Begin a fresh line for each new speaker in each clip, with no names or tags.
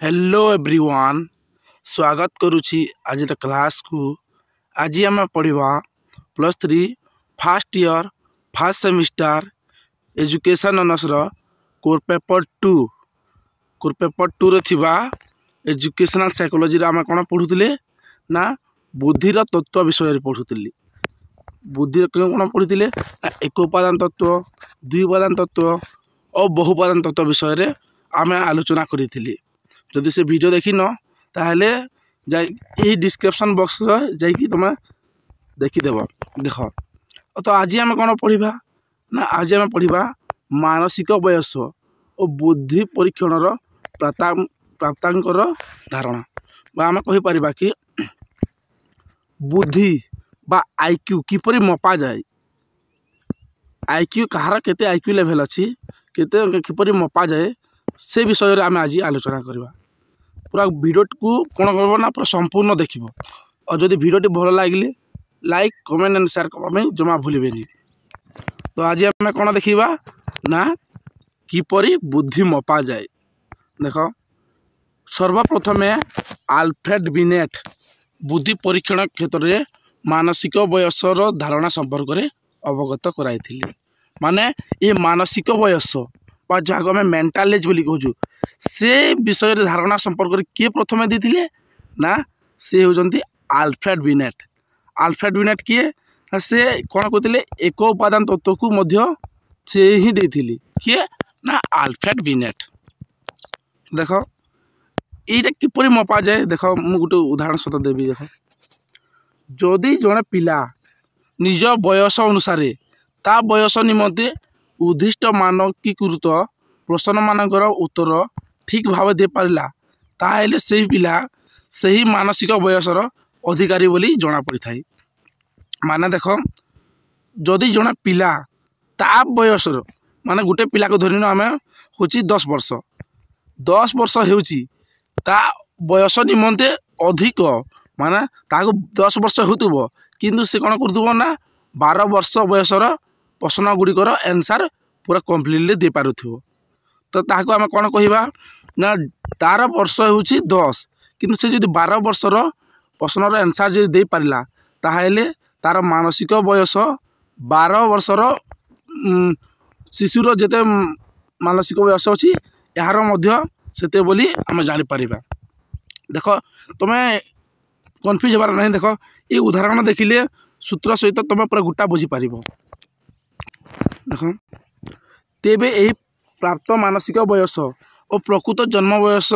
Hello everyone स्वागत करुछि आज class को। आज आम पढ़ा +3 first year first semester education honours core paper 2 रे थिबा एजुकेशनल साइकोलॉजी आम कौन पढ़ुले ना बुद्धिर तत्व विषय पढ़ुली। बुद्धि कौन पढ़ुले एक उपादान तत्व, दुई उपादान तत्व और बहुउपादान तत्व विषय आम आलोचना करी। जदि से वीडियो देखिन ताहले यही डिस्क्रिप्शन बॉक्स जाकि तुम देखीदेव देख। तो आज आम कौन पढ़ा ना आज आम पढ़ा मानसिक बयस और बुद्धि परीक्षण प्राप्तांकर धारणा। आम कहीपर कि बुद्धि बा आईक्यू किपरि मपा जाए, आईक्यू कहार केते आईक्यू लेवल अच्छी केते किपरि मपा जाए से विषय आम आज आलोचना करवा। पूरा वीडियो को कौन कर ना पूरा संपूर्ण देख। और जदि वीडियोटी भल लगे लाइक कमेंट एंड शेयर करने जमा भूलें। तो आज आम कौन देखा ना किपरि बुद्धि मपा जाए। देख सर्वप्रथम आल्फ्रेड बिनेट बुद्धि परीक्षण क्षेत्र में मानसिक बयसर धारणा संपर्क में अवगत कराई। माने ये मानसिक बयस जहाँ आम मेंटाल एज बोली कहूँ से विषय धारणा संपर्क किए प्रथम देते ना से होती आल्फ्रेड बिनेट। आल्फ्रेड बिनेट किए से कौन कहते एक उपादान तत्व को मध्य से ही देते किए ना आल्फ्रेड बिनेट। देख यहीटा किपरि मपा जाए। देख मु गोटे उदाहरण सहित देवी। देख जदि जड़े पिला निज बयस अनुसार ता बयस निमंते उद्दिष्ट मानकीकृत प्रश्न मानकर उत्तर ठीक भाव दे पारा ताहले से पिला सही मानसिक बयसर अधिकारी बोली जना पड़ी थाए। माने देख जदि जड़े पिला ता बयसर माने गोटे पिला को धरिन आम हूँ 10 वर्ष 10 वर्ष होची ता बयस निमंते अधिक माने ताको 10 वर्ष होतुबो किंतु से कौन करथुबो ना 12 वर्ष बयसर प्रश्न गुड़िकर आंसर पूरा कम्प्लीटली दे पारुथिबो। तो ताको आम कौन कहवा ना तार वर्ष होची 10 किंतु से जदि 12 वर्षर प्रश्नर आंसर जो दे पारिला ताहले तार मानसिक बयस 12 वर्षर शिशुर जेते मानसिक बयस अच्छी यार मध्य सेते बोली आम जापर। देख तुम्हें कन्फ्यूज हबार नहीं। देख ये उदाहरण देखिले सूत्र सहित तुम पूरा गोटा बुझीपर। देख तेबे यही प्राप्त मानसिक बयस और प्रकृत जन्म बयस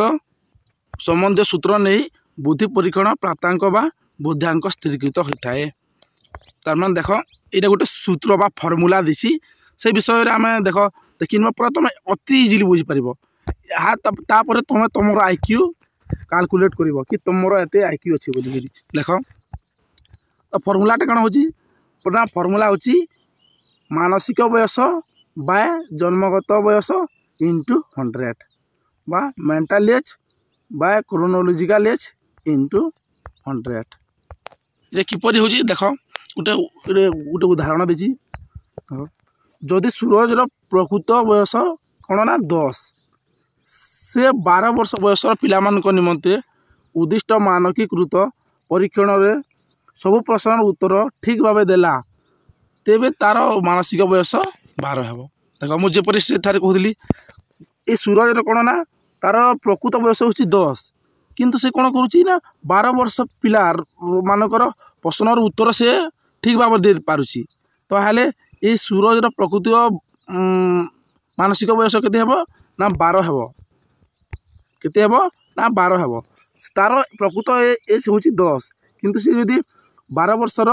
संबंधी सूत्र नहीं बुद्धि परीक्षण प्राप्तांक बा बुद्धांक स्थिरीकृत होता है। तार माने देख ये गोटे सूत्र बा फर्मूला देसी से विषय में आम देख देखिन पूरा तुम अति इजिली बुझीपर। यहाँ तापर तुम तुम आईक्यू कैलकुलेट कर कि तुम एत आईक्यू अच्छी बोली। देख तो फर्मूलाटा कौन हो फर्मूला हूँ मानसिक बयस बाय जन्मगत बयस इंटू 100 बा mental age by chronological age into 100। ये किपरि हो देख गोटे गोटे उदाहरण देछि। जदि सूरजर प्रकृत बयस कौन ना 10 से 12 वर्ष बयसर पिला निमंते उद्दिष्ट मानकीकृत परीक्षण में सबु प्रश्न उत्तर ठीक भाव देला तेबे तार मानसिक बयस 12 हेब। देख मुझे से कहली ये सूरज कौन ना तार प्रकृत बयस हूँ 10 किंतु से कौन करुच्ची ना 12 वर्ष पिला मानकर प्रश्नर उत्तर से ठीक भाव दे पारुची। तो हेले ये सूरजर प्रकृत मानसिक बयस केते हेब ना 12 हेब। केते हेब ना 12 हेब। तार प्रकृत एज हूँ 10 किंतु से यदि 12 वर्षर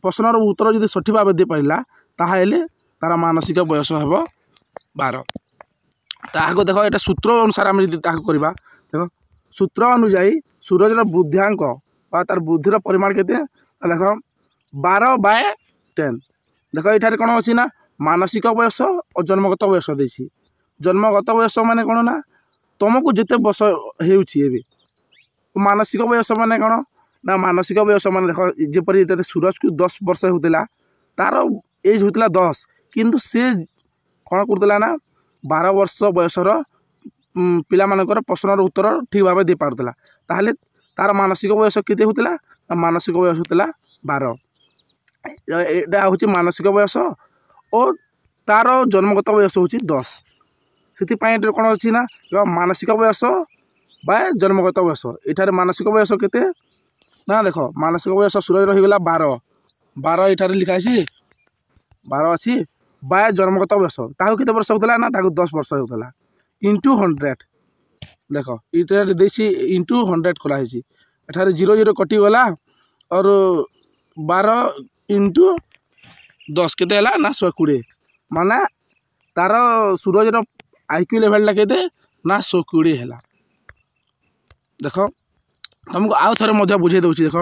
प्रश्नर उत्तर जो सठिक भाव दे पारा ताहले तार मानसिक बयस हेब 12। ताको देख ये सूत्र अनुसार आम करवा। देख सूत्र अनुजाई सूरजर बुद्धांक तार बुद्धिर परिमाण केते देख 12/10। देख ये कौन अच्छी ना मानसिक बयस और जन्मगत बयस देसी। जन्मगत बयस माने कौन ना तुमको जिते वर्ष हो मानसिक बयस माने कौन ना मानसिक बयस मान देख जपरी सूरज को 10 वर्ष होता तार एज होता 10 किंतु से कौन करता ना 12 वर्ष बयसर ପିଲାମାନଙ୍କର ପ୍ରଶ୍ନର ଉତ୍ତର ଠିକ୍ ଭାବେ ଦେଇପାରୁଥିଲା। ତାହେଲେ ତାର ମାନସିକ ବୟସ କେତେ ହେଉଥିଲା? ମାନସିକ ବୟସ ହେଉଥିଲା 12। ଏଇଟା ହେଉଛି ମାନସିକ ବୟସ ଓ ତାର ଜନ୍ମଗତ ବୟସ ହେଉଛି 10। ସେଥିପାଇଁ ଏଠାରେ କ'ଣ ଅଛି ନା ମାନସିକ ବୟସ ବା ଜନ୍ମଗତ ବୟସ। ଏଠାରେ ମାନସିକ ବୟସ କେତେ ନା ଦେଖ, ମାନସିକ ବୟସ ସୁରଜର ହୋଇଗଲା 12 ଏଠାରେ ଲେଖା ଅଛି 12 ଅଛି। ବା ଜନ୍ମଗତ ବୟସ ତାହାକୁ କେତେ ବର୍ଷ ହେଉଥିଲା ନା ତାକୁ 10 ବର୍ଷ ହେଉଥିଲା। ଇଣ୍ଟୁ 100 ଦେଖ ଏଠାରେ ଦେଇଛି ଇଣ୍ଟୁ 100 କରାହେଇଛି। ଏଠାରେ 0 0 କଟିଗଲା और 12 इंटू 10 केते ହେଲା ନା 120। ମାନେ तार सूरजर आईक्यू लेवलटा केते ना 120 ହେଲା। देख तुमको आउ थे मध्य बुझे दूसरी। देख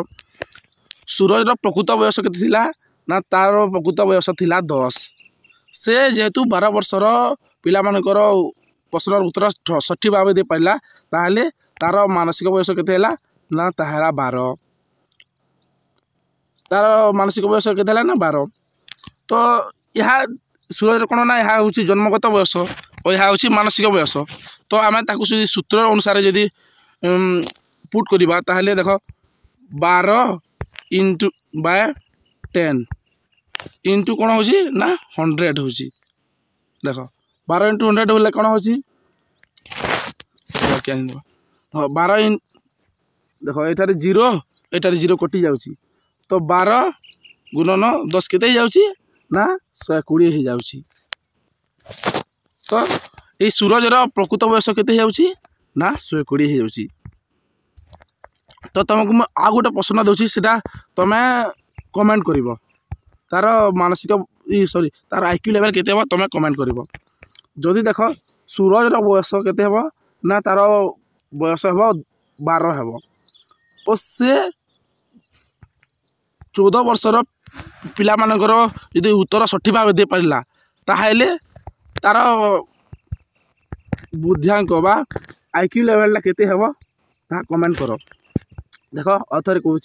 सूरजर प्रकृत बयस के ना तार प्रकृत बयस थिला 10। से जेहेतु 12 वर्षर पिला मानकर प्रश्नर उत्तर सठिक भाव दे पारा ताहले तार मानसिक बयस केते ना ताहला 12। तार मानसिक बयस केते ना 12। तो यह सूरज कौन ना यह हूँ जन्मगत बयस और यह हूँ मानसिक बयस। तो आम सूत्र अनुसार जदि पुट करवा ताहले देख 12 इंटू बाय 10 इंटू कौन हो ना 100 हूँ। देख 12 इंटू 100 होले कौन हो 12 देख एटार 0 एटार 0 कटि जाउची। तो 12 गुणन 10 केते जाउची ना 120 हो जाउची। तो ये सूरजर प्रकृत बयस केते जाउची ना 120 हो जाउची। तो तुमको मैं आ गोटे प्रश्न दूसरी सीटा तुम कमेंट कर तार मानसिक सॉरी तार आईक्यू लेवल केते हो तुम कमेंट कर। जदि देख सूरजर बयस केते हो ना तार बयस हो 12 हो। तो से 14 वर्षर पिला मानकर यदि उत्तर सठिक भाव दे पारा ताहले तार बुद्धियांक बा आईक्यू लेवलटा केते हो ता कमेंट कर। देख अथरे कहूँ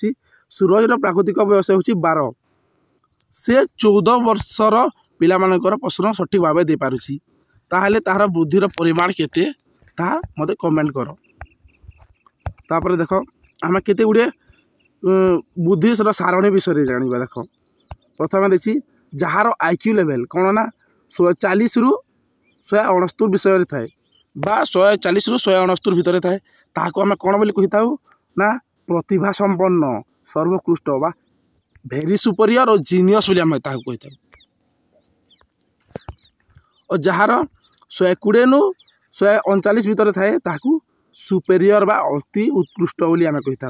सूरजर प्राकृतिक बयस हूँ 12। से 14 वर्षर पिला मानकर प्रश्न सठिक भाव दे पारुछि ताहले तार बुद्धिर परिमाण केते ता मते कमेंट कर। तापर देख आम केते गुड़े बुद्धिर सारणी विषय जाना। देख प्रथम देखी जार आईक्यू लेवल कौन ना 140 रु 169 विषय थाए बा 140 रु 169 भितर थाए ताको आम कौन बोली कही था ना प्रतिभा संपन्न सर्वोत्कृष्ट बा भेरी सुपरियर और जीनियस बोली आम कही था। और जार 120 नु 139 भितर थाए ताकू सुपेरियर बा अति उत्कृष्ट बोली आम कही था।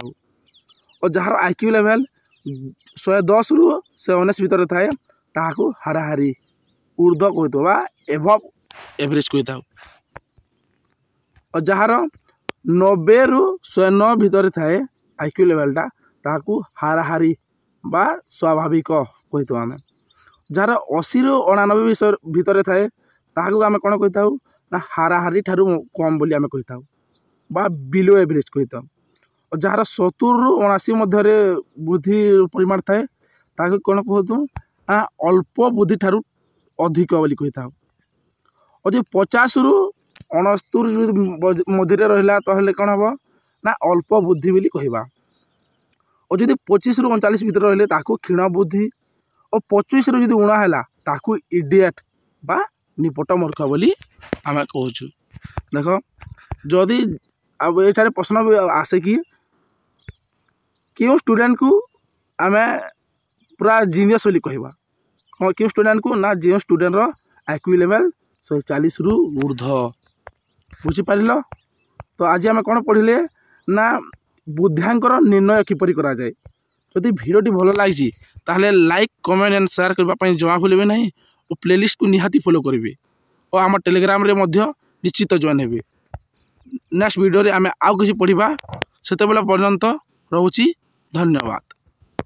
और जार आईक्यू लेवल 110 रु 119 भितर थाए ताकू हाराहारी ऊर्ध्व कही बा एभव एवरेज कही था। और जार 90 रु 109 भितर थाए आईक्यू लेवलटा ताकू हाराहारी बा स्वाभाविक कही था। आम जार 80 रु 89 विषय भितर थाए ताकू आम कौन कही था ना हाराहारी ठारू कम बोली आम कही था बा बिलो एवरेज कही था। और जार 70 रु 79 मध्य बुद्धि परिमाण थाए ताकू कौन कहतु ना अल्प बुद्धि ठारू अधिक बोली कही था। और जो 50 रु 69 मध्य रहा तो कौन हम ना अल्प बुद्धि बोली कहवा। और जो 25 रु 39 भितर रहिले ताकू क्षीण बुद्धि और 25 रु जो उणा है ताकू इडियट बा निपट मूर्ख बोली आम कहूँ। देख जदि अब ये प्रश्न भी आसे कि क्यों स्टूडेंट को आम पूरा जीनियस बोली कहवा। क्यों स्टूडेंट को ना जो स्टूडेंट रो आईक्यू लेवल 140 रु ऊर्ध्व बुझीपार। तो आज आम कौन पढ़ले ना बुद्धियांकर निर्णय किपरि करा जाए। जदि भिडियोटी भल लगी ताहले लाइक कमेंट एंड शेयर करने जमा भूलें ना और प्लेलिस्ट को निहाती फॉलो करेंगे और आम टेलीग्राम रे मध्य निश्चित जॉइन हेबे। नेक्स्ट वीडियो रे आम आउ किसी पढ़ा से पर्यंत रोची धन्यवाद।